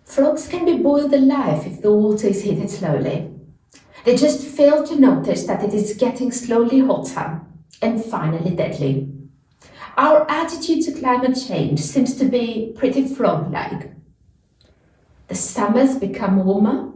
Frogs can be boiled alive if the water is heated slowly. They just fail to notice that it is getting slowly hotter and finally deadly. Our attitude to climate change seems to be pretty frog-like. The summers become warmer,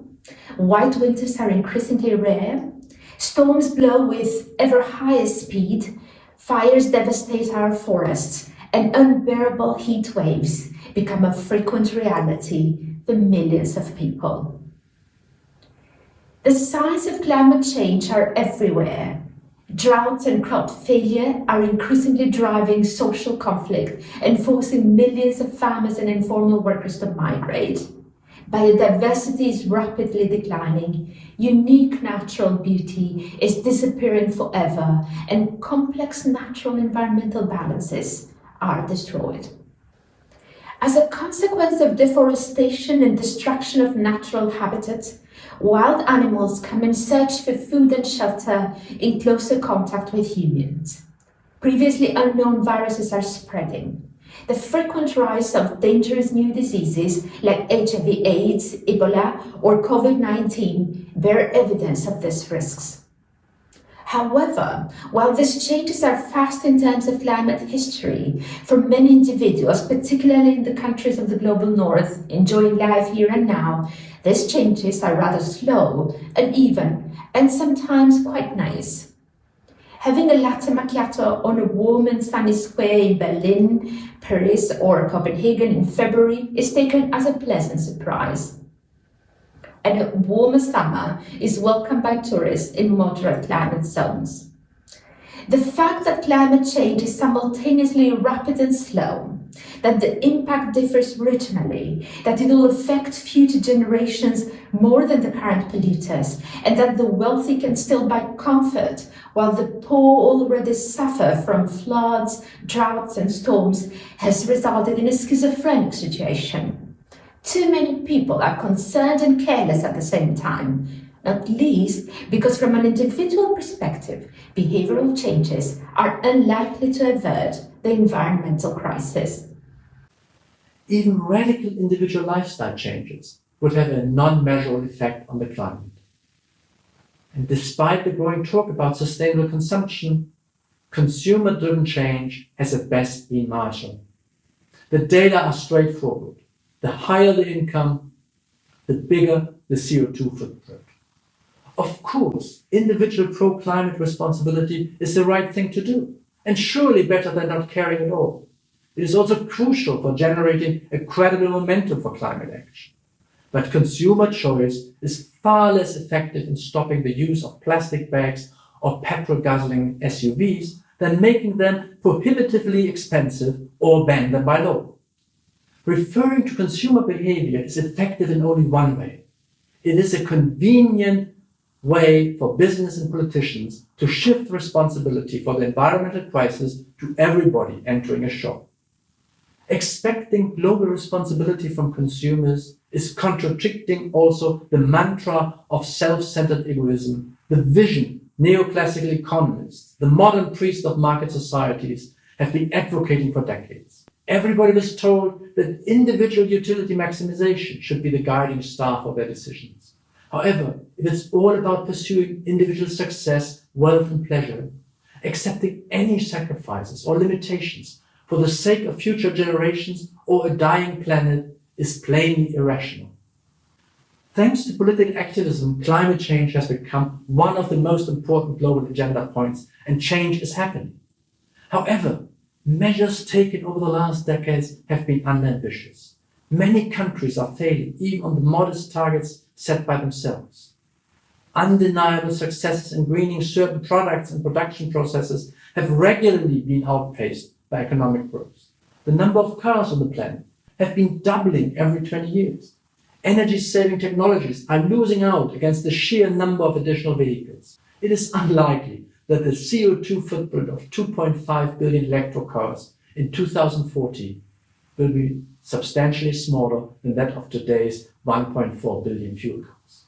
white winters are increasingly rare, storms blow with ever higher speed, fires devastate our forests, and unbearable heat waves become a frequent reality for millions of people. The signs of climate change are everywhere. Drought and crop failure are increasingly driving social conflict and forcing millions of farmers and informal workers to migrate. Biodiversity is rapidly declining, unique natural beauty is disappearing forever, and complex natural environmental balances are destroyed. As a consequence of deforestation and destruction of natural habitats, wild animals come in search for food and shelter in closer contact with humans. Previously unknown viruses are spreading. The frequent rise of dangerous new diseases like HIV/AIDS, Ebola, or COVID-19 bear evidence of these risks. However, while these changes are fast in terms of climate history, for many individuals, particularly in the countries of the global north, enjoying life here and now, these changes are rather slow, uneven, and sometimes quite nice. Having a latte macchiato on a warm and sunny square in Berlin, Paris, or Copenhagen in February is taken as a pleasant surprise. And a warmer summer is welcomed by tourists in moderate climate zones. The fact that climate change is simultaneously rapid and slow, that the impact differs regionally, that it will affect future generations more than the current polluters, and that the wealthy can still buy comfort while the poor already suffer from floods, droughts, and storms has resulted in a schizophrenic situation. Too many people are concerned and careless at the same time, not least because from an individual perspective, behavioral changes are unlikely to avert the environmental crisis. Even radical individual lifestyle changes would have a non-measurable effect on the climate. And despite the growing talk about sustainable consumption, consumer-driven change has at best been marginal. The data are straightforward. The higher the income, the bigger the CO2 footprint. Of course, individual pro-climate responsibility is the right thing to do, and surely better than not caring at all. It is also crucial for generating a credible momentum for climate action. But consumer choice is far less effective in stopping the use of plastic bags or petrol-guzzling SUVs than making them prohibitively expensive or ban them by law. Referring to consumer behavior is effective in only one way. It is a convenient way for business and politicians to shift responsibility for the environmental crisis to everybody entering a shop. Expecting global responsibility from consumers is contradicting also the mantra of self-centered egoism, the vision neoclassical economists, the modern priests of market societies have been advocating for decades. Everybody was told that individual utility maximization should be the guiding star for their decisions. However, it is all about pursuing individual success, wealth, and pleasure, accepting any sacrifices or limitations for the sake of future generations or a dying planet is plainly irrational. Thanks to political activism, climate change has become one of the most important global agenda points, and change is happening. However, measures taken over the last decades have been unambitious. Many countries are failing even on the modest targets set by themselves. Undeniable successes in greening certain products and production processes have regularly been outpaced by economic growth. The number of cars on the planet have been doubling every 20 years. Energy-saving technologies are losing out against the sheer number of additional vehicles. It is unlikely that the CO2 footprint of 2.5 billion electric cars in 2040 will be substantially smaller than that of today's 1.4 billion fuel cars.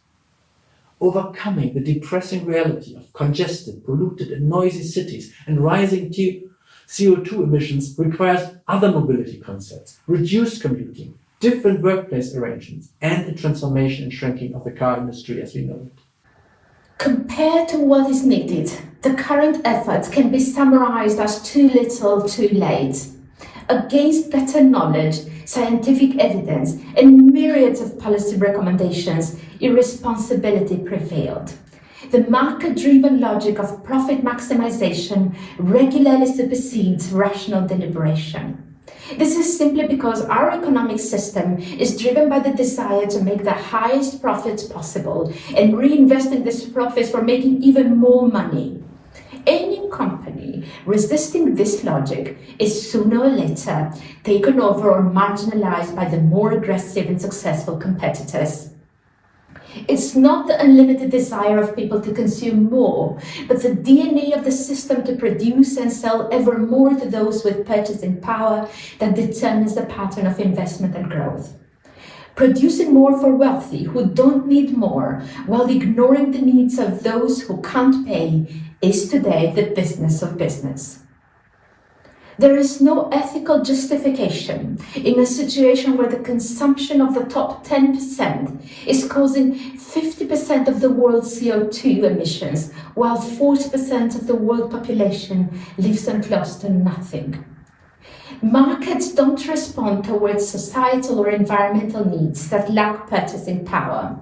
Overcoming the depressing reality of congested, polluted and noisy cities and rising CO2 emissions requires other mobility concepts, reduced commuting, different workplace arrangements, and the transformation and shrinking of the car industry as we know it. Compared to what is needed, the current efforts can be summarized as too little, too late. Against better knowledge, scientific evidence, and myriads of policy recommendations, irresponsibility prevailed. The market-driven logic of profit maximization regularly supersedes rational deliberation. This is simply because our economic system is driven by the desire to make the highest profits possible and reinvesting these profits for making even more money. Any company resisting this logic is sooner or later taken over or marginalized by the more aggressive and successful competitors. It's not the unlimited desire of people to consume more, but the DNA of the system to produce and sell ever more to those with purchasing power that determines the pattern of investment and growth. Producing more for wealthy who don't need more, while ignoring the needs of those who can't pay, is today the business of business. There is no ethical justification in a situation where the consumption of the top 10% is causing 50% of the world's CO2 emissions, while 40% of the world population lives on close to nothing. Markets don't respond towards societal or environmental needs that lack purchasing power.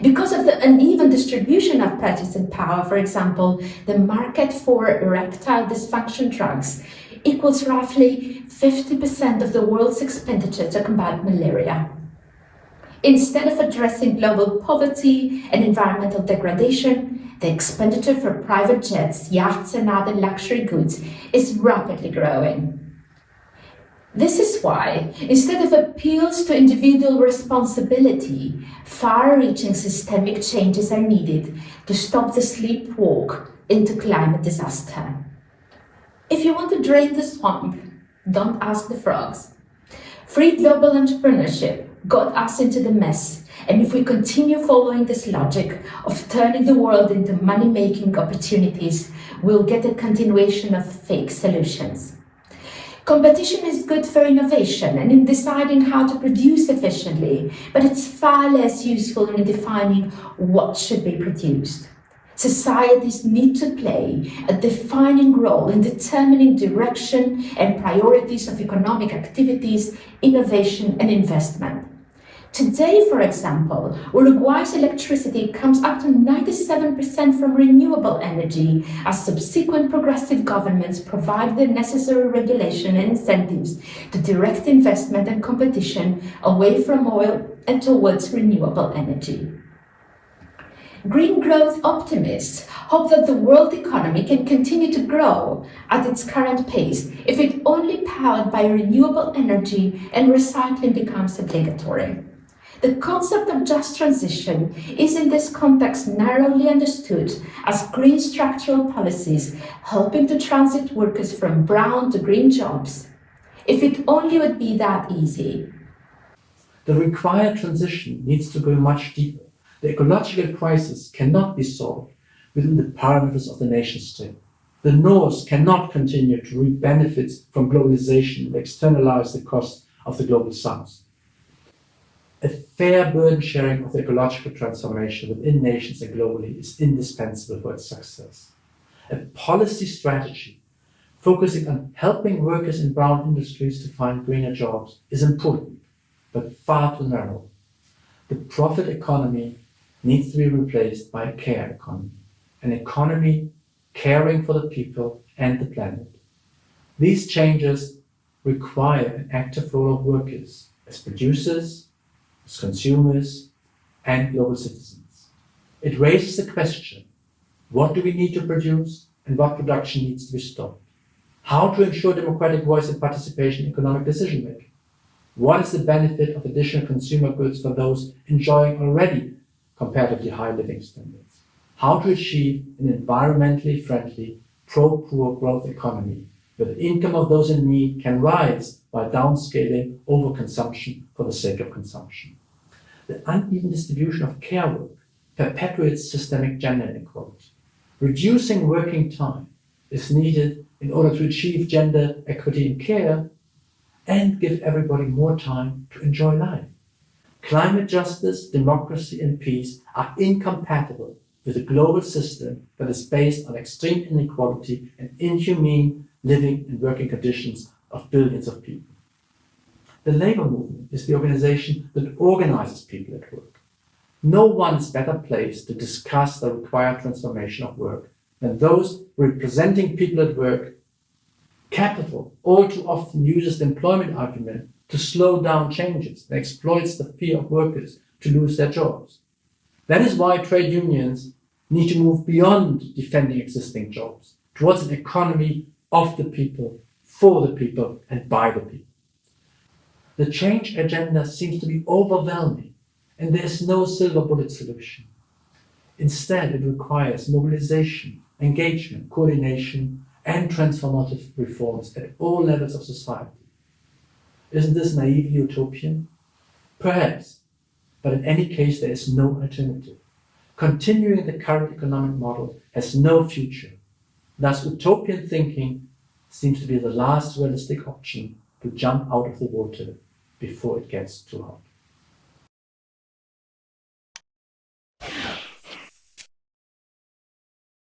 Because of the uneven distribution of purchasing power, for example, the market for erectile dysfunction drugs equals roughly 50% of the world's expenditure to combat malaria. Instead of addressing global poverty and environmental degradation, the expenditure for private jets, yachts, and other luxury goods is rapidly growing. This is why, instead of appeals to individual responsibility, far-reaching systemic changes are needed to stop the sleepwalk into climate disaster. If you want to drain the swamp, don't ask the frogs. Free global entrepreneurship got us into the mess, and if we continue following this logic of turning the world into money-making opportunities, we'll get a continuation of fake solutions. Competition is good for innovation and in deciding how to produce efficiently, but it's far less useful in defining what should be produced. Societies need to play a defining role in determining direction and priorities of economic activities, innovation, and investment. Today, for example, Uruguay's electricity comes up to 97% from renewable energy, as subsequent progressive governments provide the necessary regulation and incentives to direct investment and competition away from oil and towards renewable energy. Green growth optimists hope that the world economy can continue to grow at its current pace if it only powered by renewable energy and recycling becomes obligatory. The concept of just transition is in this context narrowly understood as green structural policies helping to transit workers from brown to green jobs. If it only would be that easy. The required transition needs to go much deeper. The ecological crisis cannot be solved within the parameters of the nation state. The North cannot continue to reap benefits from globalization and externalize the cost of the global South. A fair burden sharing of the ecological transformation within nations and globally is indispensable for its success. A policy strategy focusing on helping workers in brown industries to find greener jobs is important, but far too narrow. The profit economy needs to be replaced by a care economy, an economy caring for the people and the planet. These changes require an active role of workers as producers, as consumers, and global citizens. It raises the question, what do we need to produce and what production needs to be stopped? How to ensure democratic voice and participation in economic decision-making? What is the benefit of additional consumer goods for those enjoying already comparatively high living standards? How to achieve an environmentally friendly, pro-poor growth economy where the income of those in need can rise by downscaling overconsumption for the sake of consumption. The uneven distribution of care work perpetuates systemic gender inequality. Reducing working time is needed in order to achieve gender equity in care and give everybody more time to enjoy life. Climate justice, democracy, and peace are incompatible with a global system that is based on extreme inequality and inhumane living and working conditions of billions of people. The labor movement is the organization that organizes people at work. No one is better placed to discuss the required transformation of work than those representing people at work. Capital all too often uses the employment argument to slow down changes and exploits the fear of workers to lose their jobs. That is why trade unions need to move beyond defending existing jobs towards an economy of the people, for the people, and by the people. The change agenda seems to be overwhelming, and there is no silver bullet solution. Instead, it requires mobilization, engagement, coordination, and transformative reforms at all levels of society. Isn't this naively utopian? Perhaps, but in any case there is no alternative. Continuing the current economic model has no future. Thus, utopian thinking seems to be the last realistic option to jump out of the water before it gets too hot.